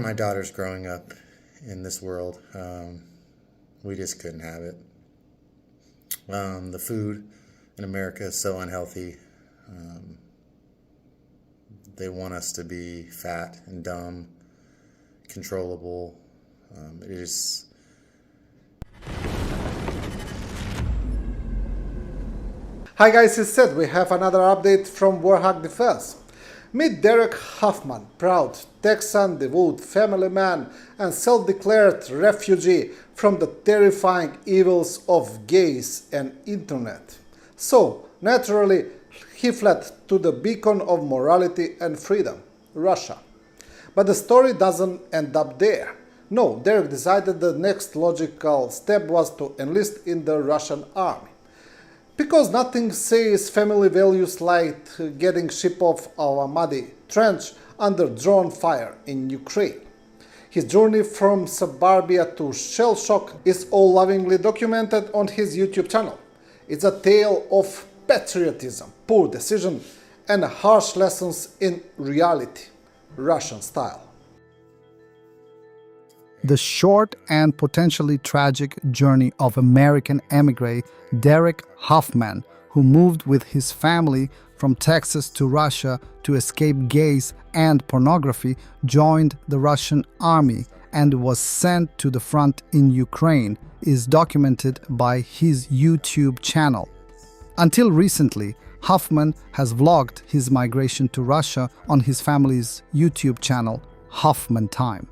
my daughter's growing up in this world. We just couldn't have it. The food in America is so unhealthy. They want us to be fat and dumb, controllable. It is. Hi guys, it's Sid. We have another update from Warthog Defense. Meet Derek Huffman, proud Texan, devout family man and self-declared refugee from the terrifying evils of gays and internet. So, naturally, he fled to the beacon of morality and freedom, Russia. But the story doesn't end up there. No, Derek decided the next logical step was to enlist in the Russian army. Because nothing says family values like getting shipped off our muddy trench under drone fire in Ukraine. His journey from suburbia to shell shock is all lovingly documented on his YouTube channel. It's a tale of patriotism, poor decision, and harsh lessons in reality, Russian style. The short and potentially tragic journey of American emigre Derek Huffman, who moved with his family from Texas to Russia to escape gays and pornography, joined the Russian army and was sent to the front in Ukraine, is documented by his YouTube channel. Until recently, Huffman has vlogged his migration to Russia on his family's YouTube channel, Huffman Time.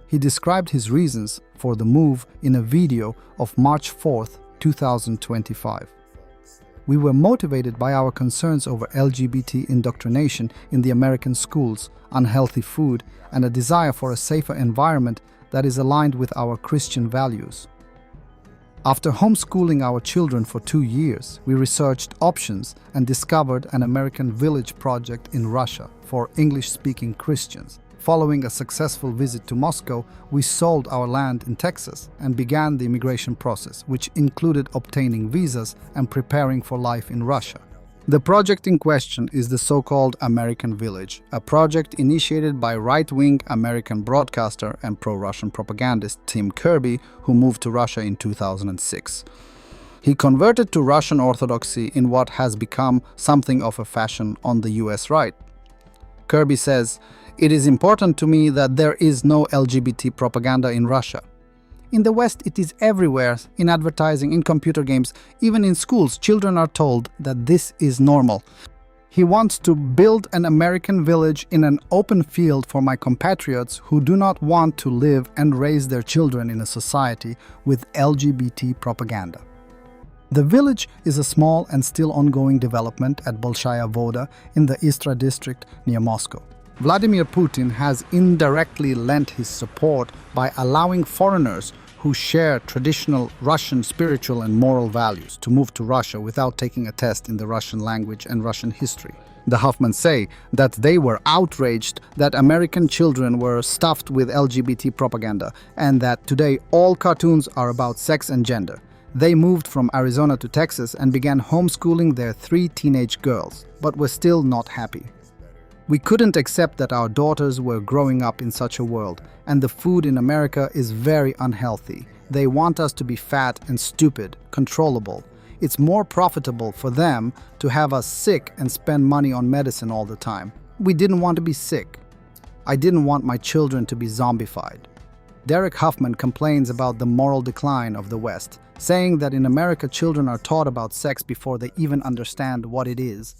He described his reasons for the move in a video of March 4th, 2025. We were motivated by our concerns over LGBT indoctrination in the American schools, unhealthy food, and a desire for a safer environment that is aligned with our Christian values. After homeschooling our children for 2 years, we researched options and discovered an American Village project in Russia for English-speaking Christians. Following a successful visit to Moscow, we sold our land in Texas and began the immigration process, which included obtaining visas and preparing for life in Russia. The project in question is the so-called American Village, a project initiated by right-wing American broadcaster and pro-Russian propagandist Tim Kirby, who moved to Russia in 2006. He converted to Russian Orthodoxy in what has become something of a fashion on the US right. Kirby says, "It is important to me that there is no LGBT propaganda in Russia. In the West, it is everywhere, in advertising, in computer games, even in schools, children are told that this is normal. He wants to build an American village in an open field for my compatriots who do not want to live and raise their children in a society with LGBT propaganda." The village is a small and still ongoing development at Bolshaya Voda in the Istra district near Moscow. Vladimir Putin has indirectly lent his support by allowing foreigners who share traditional Russian spiritual and moral values to move to Russia without taking a test in the Russian language and Russian history. The Huffman say that they were outraged that American children were stuffed with LGBT propaganda and that today all cartoons are about sex and gender. They moved from Arizona to Texas and began homeschooling their 3 teenage girls, but were still not happy. "We couldn't accept that our daughters were growing up in such a world, and the food in America is very unhealthy. They want us to be fat and stupid, controllable. It's more profitable for them to have us sick and spend money on medicine all the time. We didn't want to be sick. I didn't want my children to be zombified." Derek Huffman complains about the moral decline of the West, saying that in America children are taught about sex before they even understand what it is,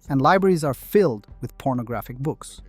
and libraries are filled with pornographic books.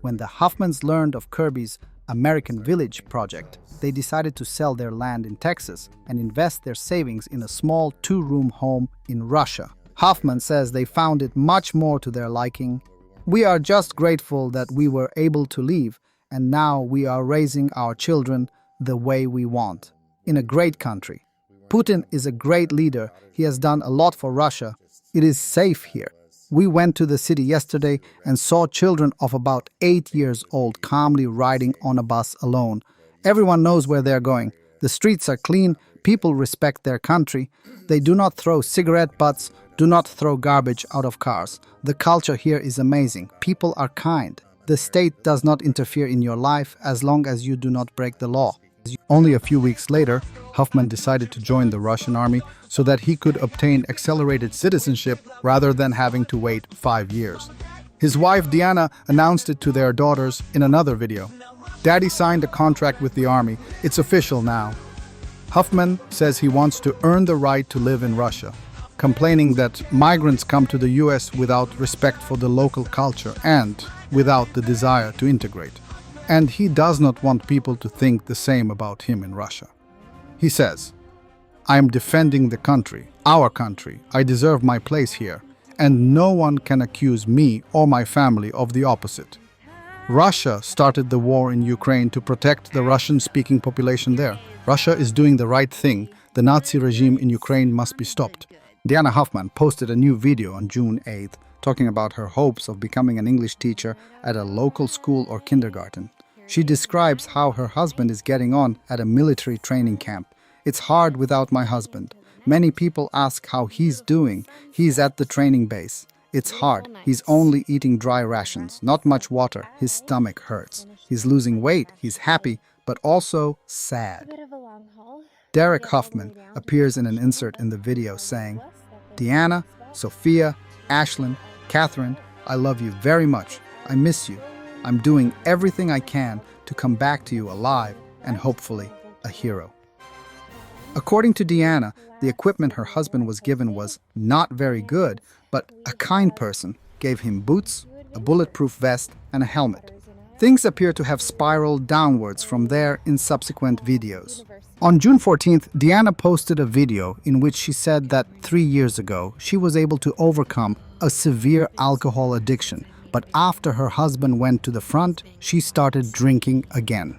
When the Huffmans learned of Kirby's American Village project, they decided to sell their land in Texas and invest their savings in a small 2-room home in Russia. Huffman says they found it much more to their liking. "We are just grateful that we were able to leave, and now we are raising our children the way we want, in a great country. Putin is a great leader. He has done a lot for Russia. It is safe here. We went to the city yesterday and saw children of about 8 years old calmly riding on a bus alone. Everyone knows where they're going. The streets are clean, people respect their country. They do not throw cigarette butts, do not throw garbage out of cars. The culture here is amazing. People are kind. The state does not interfere in your life as long as you do not break the law. Only a few weeks later, Huffman decided to join the Russian army so that he could obtain accelerated citizenship rather than having to wait 5 years. His wife Diana announced it to their daughters in another video. Daddy signed a contract with the army. It's official now. Huffman says he wants to earn the right to live in Russia, complaining that migrants come to the US without respect for the local culture and without the desire to integrate. And he does not want people to think the same about him in Russia. He says, "I am defending the country, our country. I deserve my place here, and no one can accuse me or my family of the opposite." Russia started the war in Ukraine to protect the Russian-speaking population there. Russia is doing the right thing. The Nazi regime in Ukraine must be stopped. Diana Huffman posted a new video on June 8th talking about her hopes of becoming an English teacher at a local school or kindergarten. She describes how her husband is getting on at a military training camp. "It's hard without my husband. Many people ask how he's doing. He's at the training base. It's hard. He's only eating dry rations, not much water. His stomach hurts. He's losing weight. He's happy, but also sad." Derek Huffman appears in an insert in the video saying, "Diana, Sophia, Ashlyn, Catherine, I love you very much. I miss you. I'm doing everything I can to come back to you alive and hopefully a hero." According to Diana, the equipment her husband was given was not very good, but a kind person gave him boots, a bulletproof vest, and a helmet. Things appear to have spiraled downwards from there in subsequent videos. On June 14th, Diana posted a video in which she said that 3 years ago she was able to overcome a severe alcohol addiction, but after her husband went to the front, she started drinking again.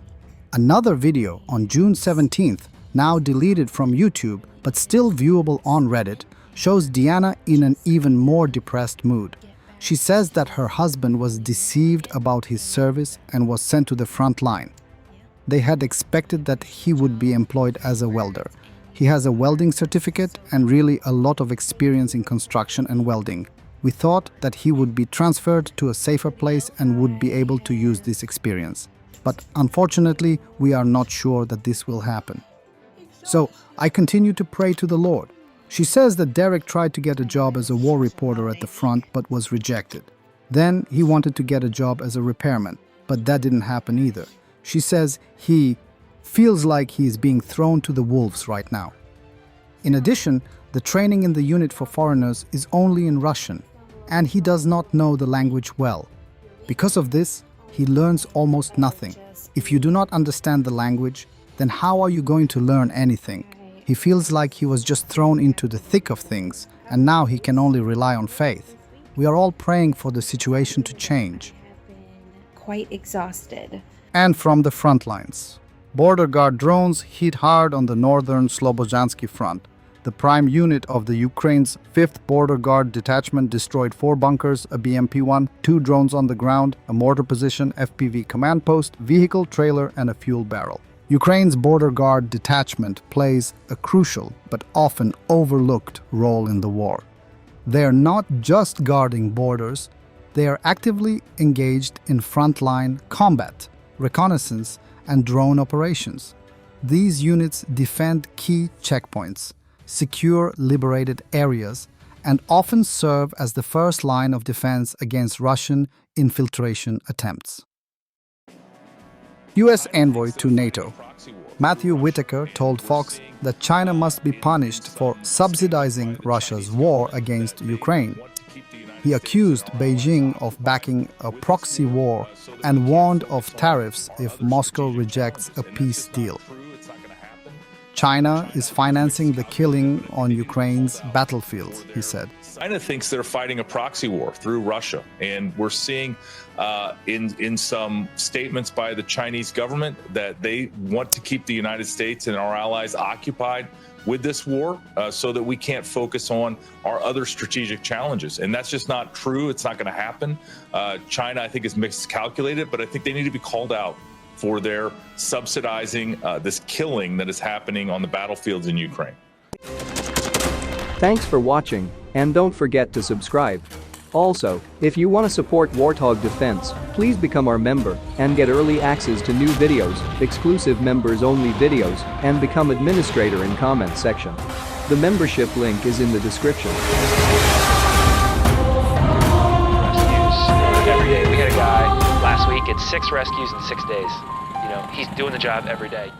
Another video on June 17th, now deleted from YouTube but still viewable on Reddit, shows Diana in an even more depressed mood. She says that her husband was deceived about his service and was sent to the front line. They had expected that he would be employed as a welder. He has a welding certificate and really a lot of experience in construction and welding. We thought that he would be transferred to a safer place and would be able to use this experience. But unfortunately, we are not sure that this will happen. So I continue to pray to the Lord. She says that Derek tried to get a job as a war reporter at the front but was rejected. Then he wanted to get a job as a repairman, but that didn't happen either. She says he feels like he is being thrown to the wolves right now. In addition, the training in the unit for foreigners is only in Russian, and he does not know the language well. Because of this, he learns almost nothing. If you do not understand the language, then how are you going to learn anything? He feels like he was just thrown into the thick of things, and now he can only rely on faith. We are all praying for the situation to change. Quite exhausted. And from the front lines. Border guard drones hit hard on the northern Slobodansky front. The prime unit of the Ukraine's 5th Border Guard Detachment destroyed 4 bunkers, a BMP-1, 2 drones on the ground, a mortar position, FPV command post, vehicle, trailer, and a fuel barrel. Ukraine's Border Guard Detachment plays a crucial but often overlooked role in the war. They are not just guarding borders, they are actively engaged in frontline combat, reconnaissance, and drone operations. These units defend key checkpoints, secure liberated areas, and often serve as the first line of defense against Russian infiltration attempts. U.S. envoy to NATO Matthew Whitaker told Fox that China must be punished for subsidizing Russia's war against Ukraine. He accused Beijing of backing a proxy war and warned of tariffs if Moscow rejects a peace deal. China is financing the killing on Ukraine's battlefields, he said. China thinks they're fighting a proxy war through Russia, and we're seeing in some statements by the Chinese government that they want to keep the United States and our allies occupied with this war so that we can't focus on our other strategic challenges. And that's just not true. It's not going to happen. China, I think, is miscalculated, but I think they need to be called out for their subsidizing this killing that is happening on the battlefields in Ukraine. Thanks for watching, and don't forget to subscribe. Also, if you want to support Warthog Defense, please become our member and get early access to new videos, exclusive members-only videos, and become administrator in comments section. The membership link is in the description. Rescues every day. We had a guy last week at 6 rescues in 6 days. You know, he's doing the job every day.